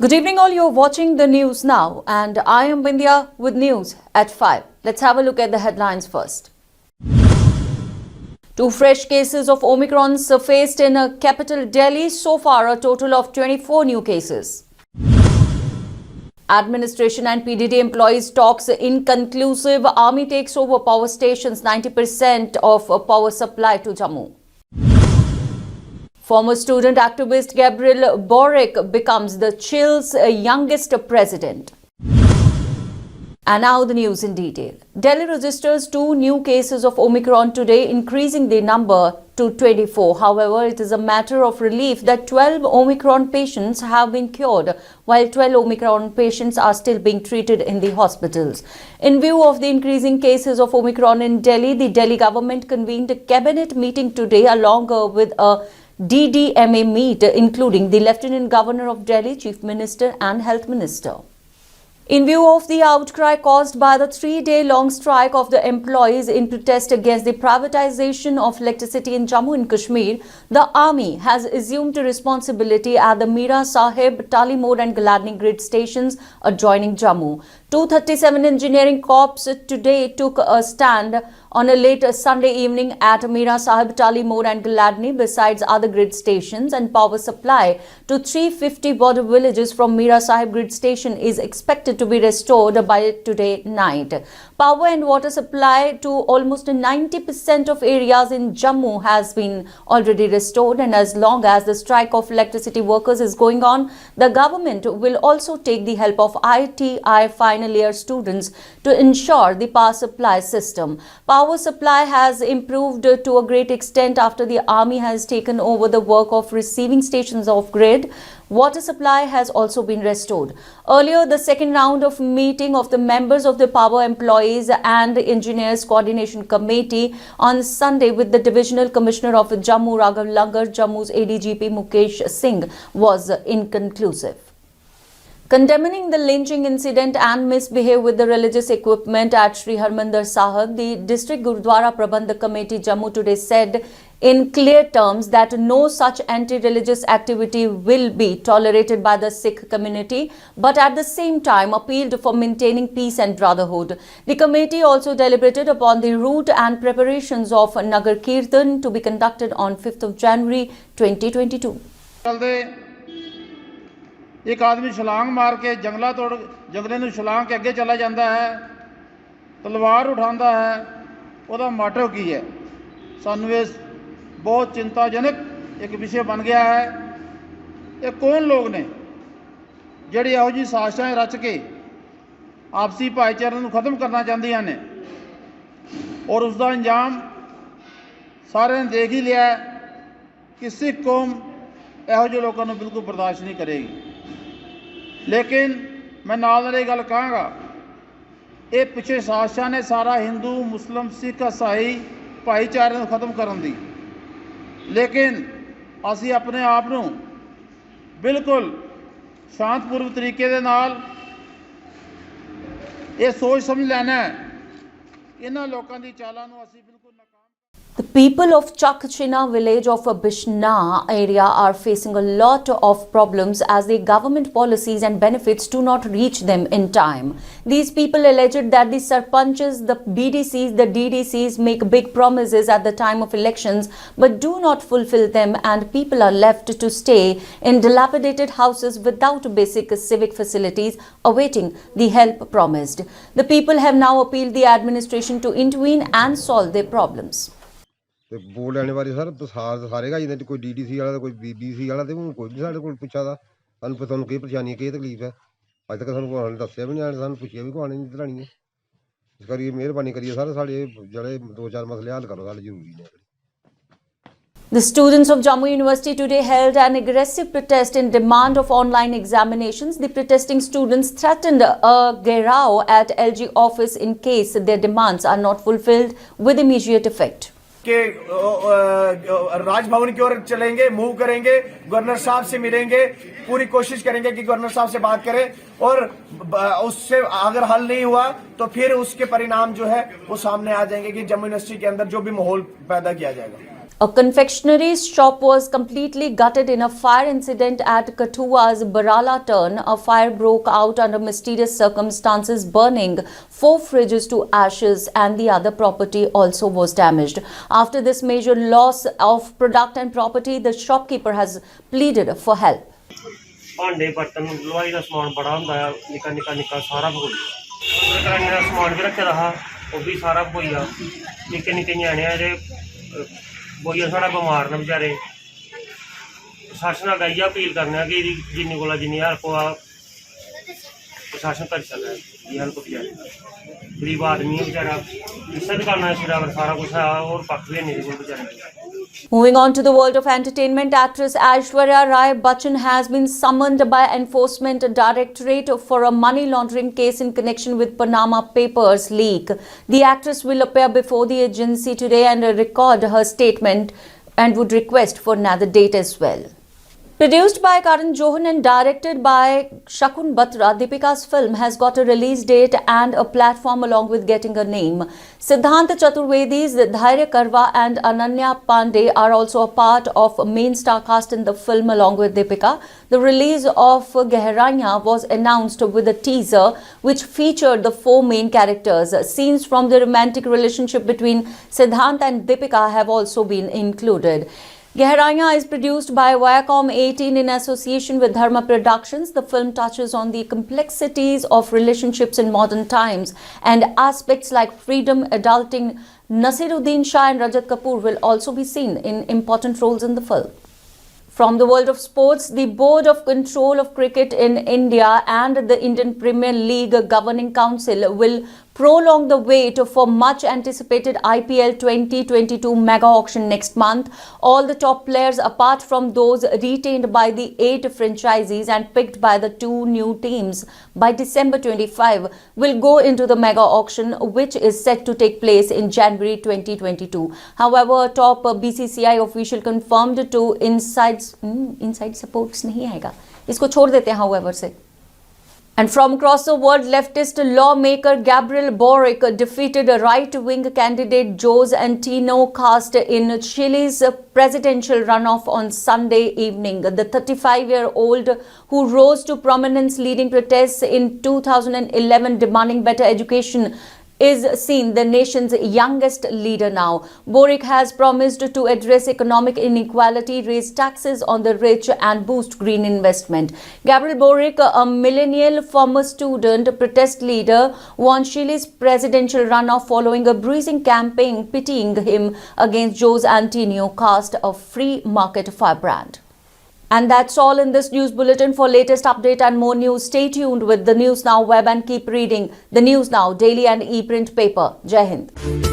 Good evening all, you're watching the news now and I am Bindya with news at 5. Let's have a look at the headlines first. Two fresh cases of Omicron surfaced in capital Delhi. So far, a total of 24 new cases. Administration and PDD employees talks inconclusive. Army takes over power stations, 90% of power supply to Jammu. Former student activist Gabriel Boric becomes the Chil's youngest president. And now the news in detail. Delhi registers 2 new cases of Omicron today, increasing the number to 24. However, it is a matter of relief that 12 Omicron patients have been cured, while 12 Omicron patients are still being treated in the hospitals. In view of the increasing cases of Omicron in Delhi, the Delhi government convened a cabinet meeting today along with a DDMA meet, including the Lieutenant Governor of Delhi, Chief Minister and Health Minister. In view of the outcry caused by the 3-day-long strike of the employees in protest against the privatization of electricity in Jammu and Kashmir, the army has assumed responsibility at the Mira Sahib, Talimod and Gladni grid stations adjoining Jammu. 237 Engineering Corps today took a stand on a late Sunday evening at Mira Sahib, Talimod and Gladni, besides other grid stations, and power supply to 350 border villages from Mira Sahib grid station is expected to be restored by today night. Power and water supply to almost 90% of areas in Jammu has been already restored, and as long as the strike of electricity workers is going on, the government will also take the help of ITI final year students to ensure the power supply system. Power supply has improved to a great extent after the army has taken over the work of receiving stations of grid. Water supply has also been restored. Earlier, the second round of meeting of the members of the Power Employees and Engineers Coordination Committee on Sunday with the Divisional Commissioner of Jammu, Raghav Langar, Jammu's ADGP Mukesh Singh was inconclusive. Condemning the lynching incident and misbehave with the religious equipment at Sri Harmandir Sahib, the District Gurudwara Prabandhak Committee Jammu today said in clear terms that no such anti-religious activity will be tolerated by the Sikh community, but at the same time appealed for maintaining peace and brotherhood. The committee also deliberated upon the route and preparations of Nagar Kirtan to be conducted on 5th of January 2022. एक आदमी छलांग मार के जंगले ਨੂੰ छलांग के ਅੱਗੇ चला ਜਾਂਦਾ है, तलवार उठाता है, ਉਹਦਾ ਮਾਟੋ ਕੀ है? ਸਾਨੂੰ ਇਹ बहुत चिंताजनक एक विषय बन गया है। ये कौन लोग ने ਜਿਹੜੇ ਇਹੋ ਜਿਹੀ ਸਾਜ਼ਿਸ਼ਾਂ ਰਚ ਕੇ ਆਪਸੀ ਭਾਈਚਾਰੇ ਨੂੰ ਖਤਮ ਕਰਨਾ ਚਾਹੁੰਦੀਆਂ ਨੇ, और उसका अंजाम सारे ने देख ही लिया है कि सिख कौम ਇਹੋ ਜਿਹੇ ਲੋਕਾਂ ਨੂੰ बिल्कुल बर्दाश्त नहीं करेगी। लेकिन मैं नाल ये गल कहांगा, ये पिछे साजिशां ने सारा हिंदू मुस्लिम सिख ईसाई भाईचारे को खत्म करने दी, लेकिन असी अपने आप नूं बिल्कुल शांतपूर्वक तरीके दे नाल ये सोच समझ लेना है इन्हां लोकां दी चालां नूं असी बिल्कुल नाकाम। The people of Chakchina village of Bishna area are facing a lot of problems as the government policies and benefits do not reach them in time. These people alleged that the sarpanches, the BDCs, the DDCs make big promises at the time of elections but do not fulfill them, and people are left to stay in dilapidated houses without basic civic facilities awaiting the help promised. The people have now appealed the administration to intervene and solve their problems. ਤੇ vote ਲੈਣੇ ਵਾਰੀ sir ਸਾਰੇ ਗਾ ਜਿਹਦੇ ਕੋਈ DDC ਵਾਲਾ ਕੋਈ BBC ਵਾਲਾ ਤੇ ਉਹਨੂੰ ਕੋਈ ਵੀ ਸਾਡੇ ਕੋਲ ਪੁੱਛਾ ਦਾ ਸਾਨੂੰ ਪਤਾ ਤੁਹਾਨੂੰ ਕੀ ਪਰੇਸ਼ਾਨੀ ਹੈ ਕੀ ਤਕਲੀਫ ਹੈ ਅੱਜ ਤੱਕ ਸਾਨੂੰ ਕੋਈ ਦੱਸਿਆ ਵੀ ਨਹੀਂ, ਸਾਨੂੰ ਪੁੱਛਿਆ ਵੀ ਕੋਈ ਨਹੀਂ ਦਰਾਣੀ ਹੈ। ਇਸ ਕਰਕੇ ਮਿਹਰਬਾਨੀ ਕਰੀਏ ਸਰ ਸਾਡੇ ਜਿਹੜੇ 2-4 ਮਸਲੇ ਹੱਲ ਕਰੋ, ਸਾਡੇ ਜ਼ਰੂਰੀ ਨੇ। The students of Jammu University today held an aggressive protest in demand of online examinations. The protesting students threatened a gherav at LG office in case their demands are not fulfilled with immediate effect. के राजभवन की ओर चलेंगे, move करेंगे, governor साहब से मिलेंगे, पूरी कोशिश करेंगे कि गवर्नर साहब से बात करें, और उससे अगर हल नहीं हुआ तो फिर उसके परिणाम जो है वो सामने आ जाएंगे कि जम्मू यूनिवर्सिटी के अंदर जो भी माहौल पैदा किया जाएगा। A confectionery shop was completely gutted in a fire incident at Kathua's Barala turn. A fire broke out under mysterious circumstances, burning 4 fridges to ashes, and the other property also was damaged. After this major loss of product and property, the shopkeeper has pleaded for help. भांडे बर्तन लुहाई का समान बड़ा होंदा है निक्का निक्का निक्का सारा भगोई कराने का समान भी रखे दा हा वो भी सारा भगोई निक्के निक्के ञ्याणे आ जेह्ड़े बोइया साढ़ा बमार न बेचारे प्रशासन अग्गें इ'यै अपील करने कि एह्दी जिन्नी कोला जिन्नी हेल्प होआ प्रशासन करी सकै एह् हेल्प बेचारे गरीब आदमी है बेचारा इस्सै दकाना दे सिरै पर सारा कुछ है होर कक्ख बी हैनी एह्दे कोल बेचारे Moving on to the world of entertainment, actress Aishwarya Rai Bachchan has been summoned by Enforcement Directorate for a money laundering case in connection with Panama Papers leak. The actress will appear before the agency today and record her statement and would request for another date as well. Produced by Karan Johan and directed by Shakun Batra, Deepika's film has got a release date and a platform along with getting a name. Siddhant Chaturvedi's Dhairya Karwa and Ananya Pandey are also a part of main star cast in the film along with Deepika. The release of Gehraiyan was announced with a teaser which featured the 4 main characters. Scenes from the romantic relationship between Siddhant and Deepika have also been included. Gehraiyan is produced by Viacom 18 in association with Dharma Productions. The film touches on the complexities of relationships in modern times and aspects like freedom, adulting. Nasiruddin Shah and Rajat Kapoor will also be seen in important roles in the film. From the world of sports, the Board of Control of Cricket in India and the Indian Premier League Governing Council will prolong the wait for much anticipated IPL 2022 mega auction next month. All the top players, apart from those retained by the 8 franchisees and picked by the 2 new teams by December 25, will go into the mega auction, which is set to take place in January 2022. However, a top BCCI official confirmed to inside supports नहीं आएगा, इसको छोड़ देते हैं however से. And from across the world, leftist lawmaker Gabriel Boric defeated right-wing candidate Jose Antonio Cast in Chile's presidential runoff on Sunday evening. The 35-year-old, who rose to prominence leading protests in 2011 demanding better education, is seen the nation's youngest leader now. Boric has promised to address economic inequality, raise taxes on the rich and boost green investment. Gabriel Boric, a millennial former student protest leader, won Chile's presidential runoff following a bruising campaign pitting him against Jose Antonio Cast, a free market firebrand. And that's all in this news bulletin. For latest update and more news, stay tuned with the News Now web and keep reading the News Now daily and e-print paper. Jai Hind.